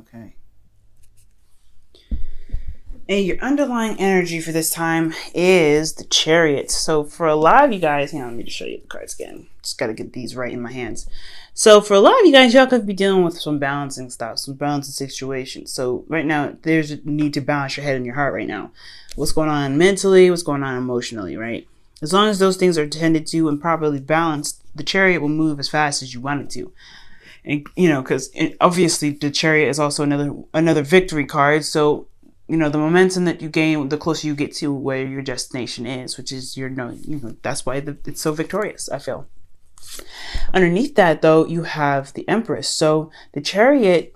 Okay. And your underlying energy for this time is the Chariot. So for a lot of you guys, hang on, let me just show you the cards again. Just got to get these right in my hands. So for a lot of you guys, y'all could be dealing with some balancing stuff, some balancing situations. So right now, there's a need to balance your head and your heart right now. What's going on mentally, what's going on emotionally, right? As long as those things are tended to and properly balanced, the Chariot will move as fast as you want it to. And, you know, because obviously the Chariot is also another victory card. So, you know, the momentum that you gain, the closer you get to where your destination is, which is that's why it's so victorious, I feel. Underneath that, though, you have the Empress. So the Chariot,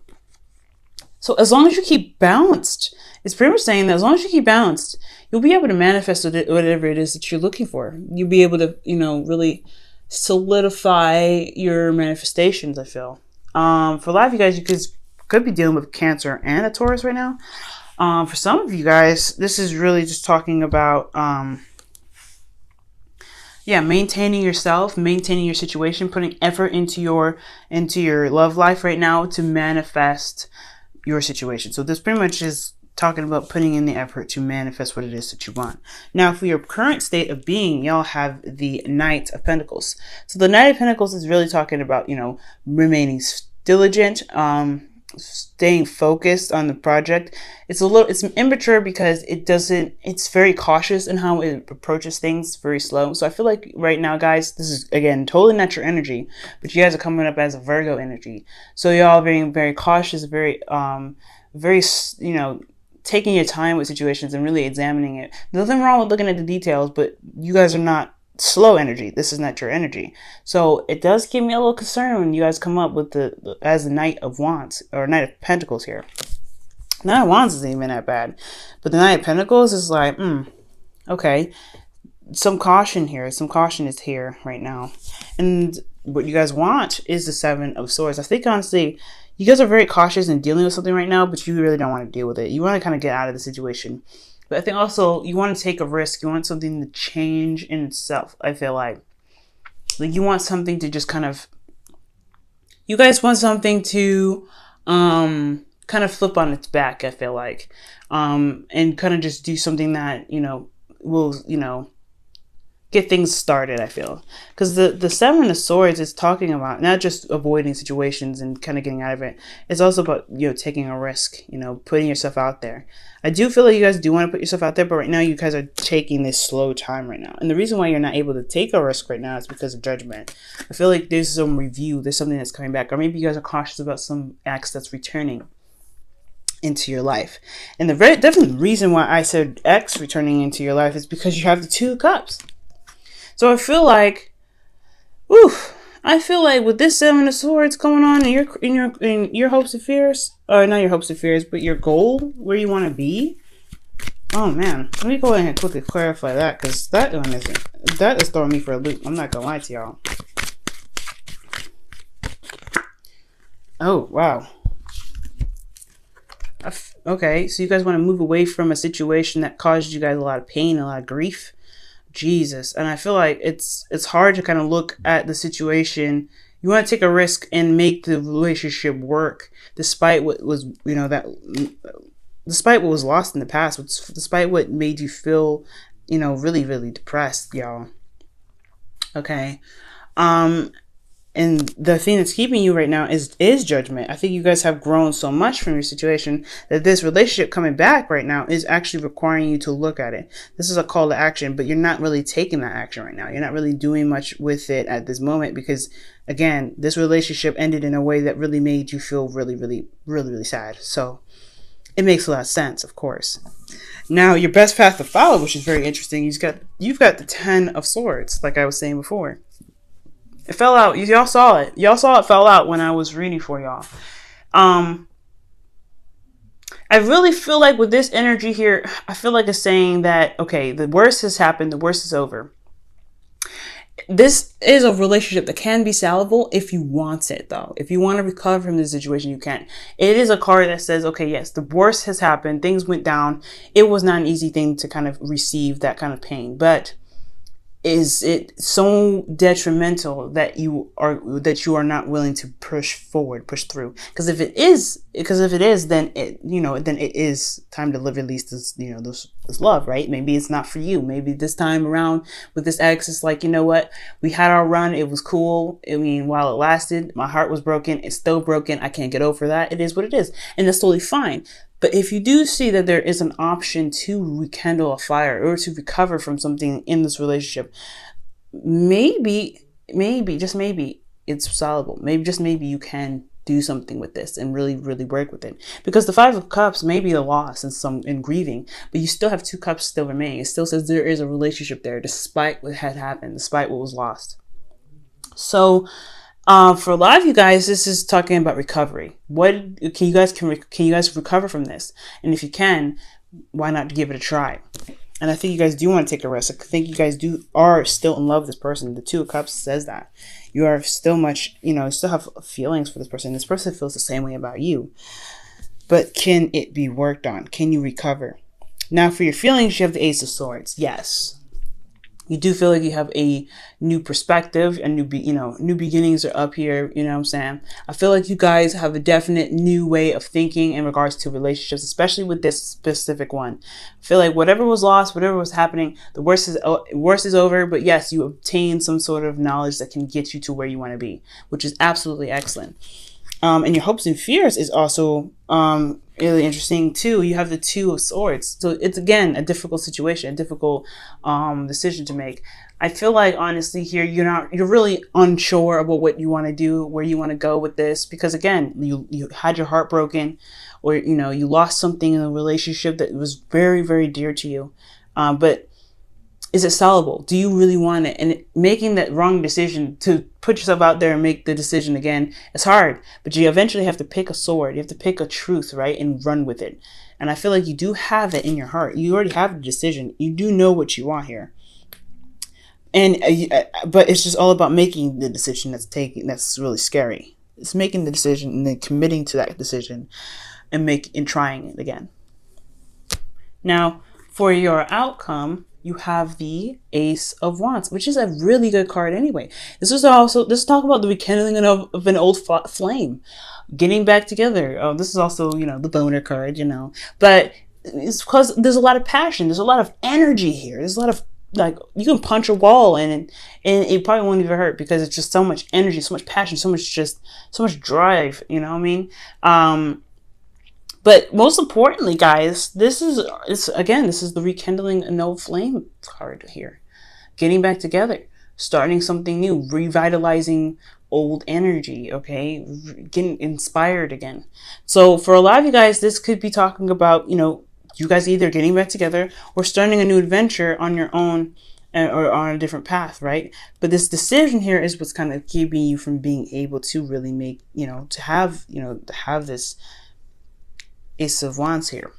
so as long as you keep balanced, it's pretty much saying that as long as you keep balanced, you'll be able to manifest whatever it is that you're looking for. You'll be able to, really solidify your manifestations, I feel. For a lot of you guys, you could be dealing with Cancer and a Taurus right now. For some of you guys, this is really just talking about, maintaining yourself, maintaining your situation, putting effort into your love life right now to manifest your situation. So this pretty much is talking about putting in the effort to manifest what it is that you want. Now, for your current state of being, y'all have the Knight of Pentacles. So the Knight of Pentacles is really talking about, remaining diligent, staying focused on the project. It's immature because it's very cautious in how it approaches things, very slow. So I feel like right now, guys, this is again totally not your energy, but you guys are coming up as a Virgo energy. So y'all being very cautious, very taking your time with situations and really examining it. Nothing wrong with looking at the details, but you guys are not slow energy. This is not your energy. So it does give me a little concern when you guys come up with as the Knight of Wands or Knight of Pentacles here. Knight of Wands isn't even that bad, but the Knight of Pentacles is like, okay, some caution here. Some caution is here right now. And what you guys want is the Seven of Swords. I think honestly, you guys are very cautious in dealing with something right now, but you really don't want to deal with it. You want to kind of get out of the situation. But I think also you want to take a risk. You want something to change in itself. I feel like you want something to just you guys want something to kind of flip on its back, I feel like. And kind of just do something that, will, get things started, I feel. Because the Seven of Swords is talking about not just avoiding situations and kind of getting out of it. It's also about, taking a risk, putting yourself out there. I do feel like you guys do want to put yourself out there, but right now you guys are taking this slow time right now. And the reason why you're not able to take a risk right now is because of judgment. I feel like there's some review, there's something that's coming back, or maybe you guys are cautious about some acts that's returning into your life. And the very definite reason why I said X returning into your life is because you have the Two of Cups. So I feel like, with this Seven of Swords going on in your hopes and fears, or not your hopes and fears, but your goal, where you want to be. Oh man, let me go ahead and quickly clarify that, because that is throwing me for a loop. I'm not gonna lie to y'all. Oh wow. Okay, so you guys want to move away from a situation that caused you guys a lot of pain, a lot of grief. Jesus. And I feel like it's hard to kind of look at the situation. You want to take a risk and make the relationship work despite what was, despite what was lost in the past, despite what made you feel, really, really depressed, y'all. Okay. And the thing that's keeping you right now is judgment. I think you guys have grown so much from your situation that this relationship coming back right now is actually requiring you to look at it. This is a call to action, but you're not really taking that action right now. You're not really doing much with it at this moment because, again, this relationship ended in a way that really made you feel really, really, really, really sad. So it makes a lot of sense, of course. Now, your best path to follow, which is very interesting, you've got the Ten of Swords, like I was saying before. It fell out. Y'all saw it. Y'all saw it fell out when I was reading for y'all. I really feel like with this energy here, I feel like it's saying that, okay, the worst has happened. The worst is over. This is a relationship that can be salvable if you want it, though. If you want to recover from this situation, you can. It is a card that says, okay, yes, the worst has happened. Things went down. It was not an easy thing to kind of receive that kind of pain. But is it so detrimental that you are not willing to push forward, push through? Because if it is, then then it is time to release this, this love, right? Maybe it's not for you. Maybe this time around with this ex, it's like, you know what? We had our run. It was cool. I mean, while it lasted, my heart was broken. It's still broken. I can't get over that. It is what it is. And that's totally fine. But if you do see that there is an option to rekindle a fire or to recover from something in this relationship, maybe, just maybe it's solvable. Maybe, just maybe you can do something with this and really, really work with it. Because the 5 of Cups may be a loss in grieving, but you still have 2 cups still remaining. It still says there is a relationship there despite what had happened, despite what was lost. So, for a lot of you guys, this is talking about recovery. What can you guys recover from this? And if you can, why not give it a try? And I think you guys do want to take a risk. I think you guys are still in love with this person. The 2 of Cups says that you are still still have feelings for this person. This person feels the same way about you. But can it be worked on? Can you recover? Now, for your feelings, you have the Ace of Swords. Yes. You do feel like you have a new perspective, new beginnings are up here. You know what I'm saying? I feel like you guys have a definite new way of thinking in regards to relationships, especially with this specific one. I feel like whatever was lost, whatever was happening, the worst is over. But yes, you obtain some sort of knowledge that can get you to where you want to be, which is absolutely excellent. And your hopes and fears is also really interesting too. You have the 2 of Swords. So it's, again, a difficult situation, a difficult decision to make. I feel like, honestly, here you're really unsure about what you want to do, where you want to go with this, because again, you had your heart broken, or you lost something in a relationship that was very, very dear to you. But is it sellable? Do you really want it? And making that wrong decision to put yourself out there and make the decision again, it's hard. But you eventually have to pick a sword. You have to pick a truth, right? And run with it. And I feel like you do have it in your heart. You already have the decision. You do know what you want here. And but it's just all about making the decision that's really scary. It's making the decision and then committing to that decision and trying it again. Now, for your outcome, you have the Ace of Wands, which is a really good card anyway. This is talk about the rekindling of an old flame, getting back together. This is also, the boner card, but it's because there's a lot of passion. There's a lot of energy here. There's a lot of, you can punch a wall and it probably won't even hurt, because it's just so much energy, so much passion, so much drive, you know what I mean? But most importantly, guys, this is the rekindling an old flame card here. Getting back together, starting something new, revitalizing old energy, okay? Getting inspired again. So for a lot of you guys, this could be talking about, you guys either getting back together or starting a new adventure on your own or on a different path, right? But this decision here is what's kind of keeping you from being able to really make, to have this Ace of Wands here.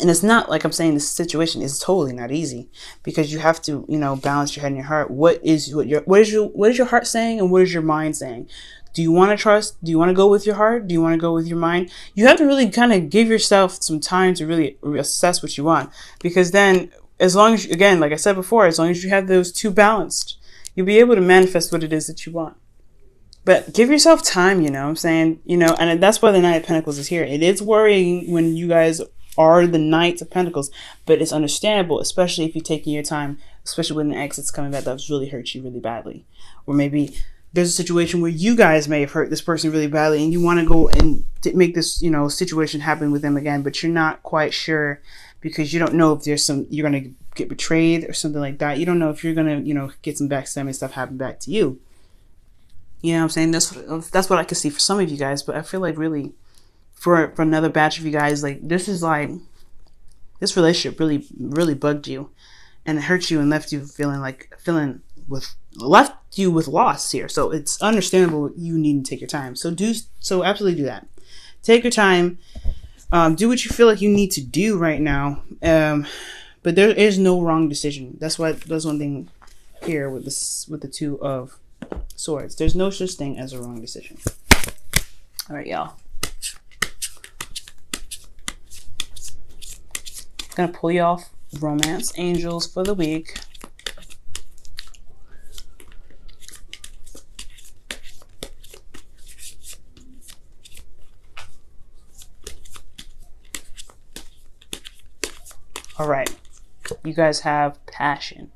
And it's not like I'm saying this situation is totally not easy, because you have to, balance your head and your heart. What is your heart saying and what is your mind saying? Do you want to trust? Do you want to go with your heart? Do you want to go with your mind? You have to really kind of give yourself some time to really assess what you want, because then, as long as, again, like I said before, as long as you have those 2 balanced, you'll be able to manifest what it is that you want. But give yourself time, what I'm saying, and that's why the Knight of Pentacles is here. It is worrying when you guys are the Knights of Pentacles, but it's understandable, especially if you're taking your time, especially when the ex that's coming back that's really hurt you really badly. Or maybe there's a situation where you guys may have hurt this person really badly and you want to go and make this, situation happen with them again, but you're not quite sure, because you don't know if you're going to get betrayed or something like that. You don't know if you're going to, get some backstabbing stuff happen back to you. You know what I'm saying? That's what I can see for some of you guys. But I feel like really for another batch of you guys, this relationship really, really bugged you and it hurt you and left you with loss here. So it's understandable you need to take your time. So absolutely do that. Take your time. Do what you feel like you need to do right now. But there is no wrong decision. That's one thing here with the 2 of Swords. There's no such thing as a wrong decision. All right, y'all. Gonna pull you off Romance Angels for the week. All right. You guys have passion.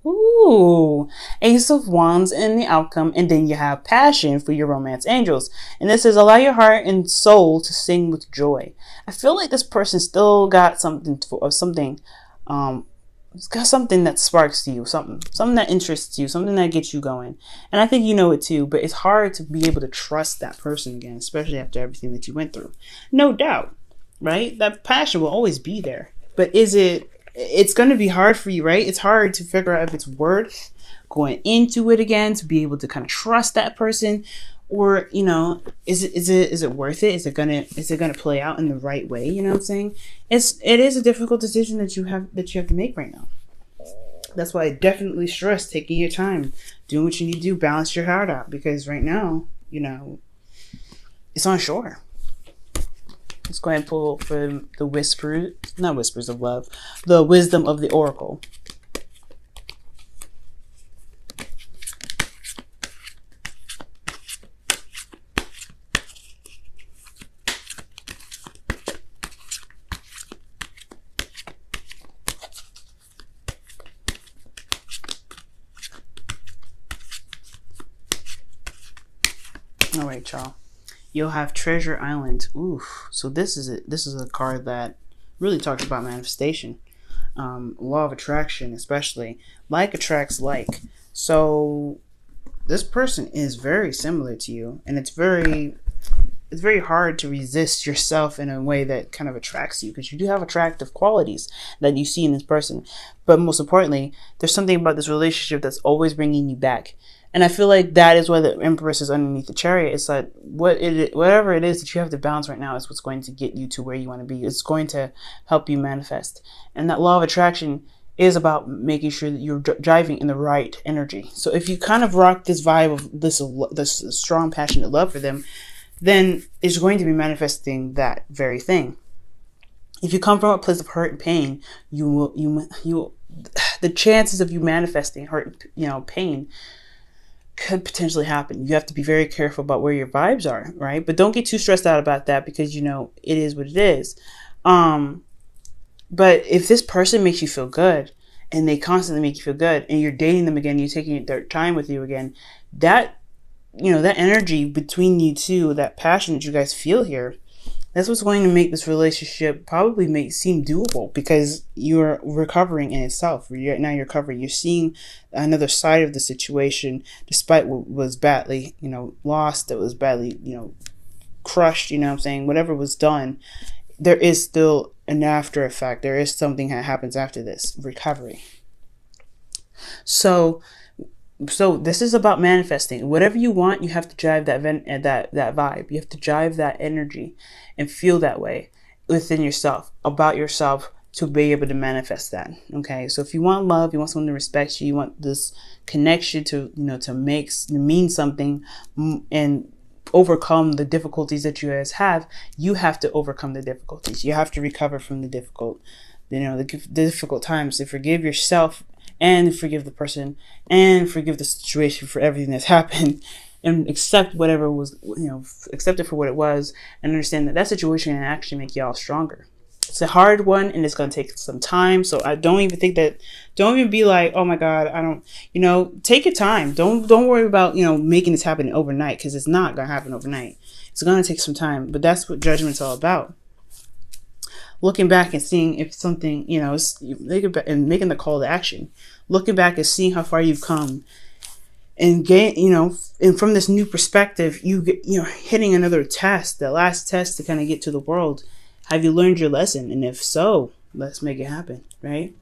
Ooh, Ace of Wands in the outcome, and then you have passion for your romance angels. And this is allow your heart and soul to sing with joy. I feel like this person still got it's got something that sparks you, something that interests you, something that gets you going. And I think you know it too, but it's hard to be able to trust that person again, especially after everything that you went through. No doubt, right? That passion will always be there, but it's going to be hard for you, right? It's hard to figure out if it's worth going into it again, to be able to kind of trust that person, or, you know, is it worth it? Is it gonna play out in the right way? You know what I'm saying? It is a difficult decision that you have to make right now. That's why I definitely stress taking your time, doing what you need to do, balance your heart out, because right now, you know, it's unsure. Let's go ahead and pull for the not whispers of love, the wisdom of the oracle. All right, y'all. You'll have Treasure Island. Oof. So this is a card that really talks about manifestation. Law of attraction, especially. Like attracts like. So this person is very similar to you, and it's very hard to resist yourself in a way that kind of attracts you, because you do have attractive qualities that you see in this person. But most importantly, there's something about this relationship that's always bringing you back. And I feel like that is why the Empress is underneath the Chariot. It's like whatever it is that you have to balance right now is what's going to get you to where you want to be. It's going to help you manifest. And that law of attraction is about making sure that you're driving in the right energy. So if you kind of rock this vibe of this strong, passionate love for them, then it's going to be manifesting that very thing. If you come from a place of hurt and pain, the chances of you manifesting hurt, pain could potentially happen. You have to be very careful about where your vibes are, right? But don't get too stressed out about that, because it is what it is. But if this person makes you feel good, and they constantly make you feel good, and you're dating them again, you're taking their time with you again, that energy between you two, that passion that you guys feel here, that's what's going to make this relationship probably seem doable, because you're recovering in itself. You're recovering. You're seeing another side of the situation, despite what was badly, lost, that was badly, crushed, what I'm saying? Whatever was done, there is still an after effect. There is something that happens after this recovery. So this is about manifesting. Whatever you want, you have to drive that vibe. You have to drive that energy and feel that way within yourself, about yourself, to be able to manifest that. Okay. So if you want love, you want someone to respect you, you want this connection to mean something and overcome the difficulties that you guys have, you have to overcome the difficulties. You have to recover from the difficult times, to forgive yourself and forgive the person and forgive the situation for everything that's happened, and accept whatever was, accept it for what it was, and understand that situation can actually make y'all stronger. It's a hard one, and it's going to take some time. So I don't even be like, oh my God, I don't, take your time. Don't worry about, making this happen overnight, because it's not going to happen overnight. It's going to take some time, but that's what judgment's all about. Looking back and seeing if something, and making the call to action. Looking back and seeing how far you've come, and and from this new perspective, you're hitting another test, the last test to kind of get to the world. Have you learned your lesson? And if so, let's make it happen, right?